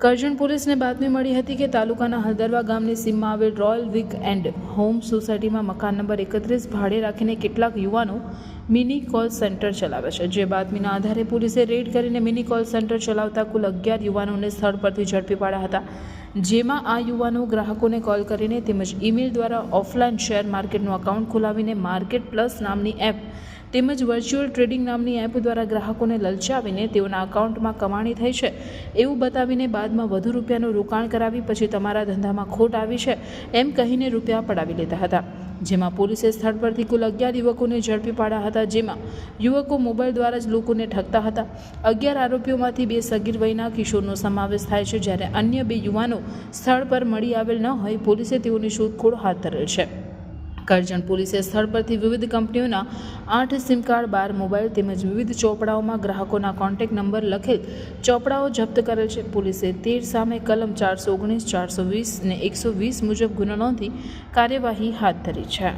કરજણ પોલીસને બાતમી મળી હતી કે તાલુકાના હલદરવા ગામની સીમમાં આવેલ રોયલ વીક એન્ડ હોમ સોસાયટીમાં મકાન નંબર 31 ભાડે રાખીને કેટલાક યુવાનો મિની કોલ સેન્ટર ચલાવે છે। જે બાતમીના આધારે પોલીસે રેડ કરીને મિની કોલ સેન્ટર ચલાવતા કુલ 11 યુવાનોને સ્થળ પરથી ઝડપી પાડ્યા હતા, જેમાં આ યુવાનો ગ્રાહકોને કોલ કરીને તેમજ ઈમેલ દ્વારા ઓફલાઈન શેર માર્કેટનું એકાઉન્ટ ખોલાવીને માર્કેટ પ્લસ નામની એપ તેમજ વર્ચ્યુઅલ ટ્રેડિંગ નામની એપ દ્વારા ગ્રાહકોને લલચાવીને તેઓના એકાઉન્ટમાં કમાણી થઈ છે એવું બતાવીને બાદમાં વધુ રૂપિયાનું રોકાણ કરાવી પછી તમારા ધંધામાં ખોટ આવી છે એમ કહીને રૂપિયા પડાવી લેતા હતા। જેમાં પોલીસે સ્થળ પરથી કુલ 11 યુવકોને ઝડપી પાડ્યા હતા, જેમાં યુવકો મોબાઈલ દ્વારા જ લોકોને ઠગતા હતા। 11 આરોપીઓમાંથી 2 સગીર વયના કિશોરનો સમાવેશ થાય છે, જ્યારે અન્ય 2 યુવાનો સ્થળ પર મળી આવેલ ન હોય પોલીસે તેઓની શોધખોળ હાથ ધરેલ છે। કરજણ પોલીસે સ્થળ પરથી વિવિધ કંપનીઓના 8 સિમ કાર્ડ, 12 મોબાઈલ તેમજ વિવિધ ચોપડાઓમાં ગ્રાહકોના કોન્ટેક્ટ નંબર લખેલ ચોપડાઓ જપ્ત કરેલ છે। પોલીસે 13 સામે કલમ 419, 420 અને 120 મુજબ ગુનો નોંધી કાર્યવાહી હાથ ધરી છે।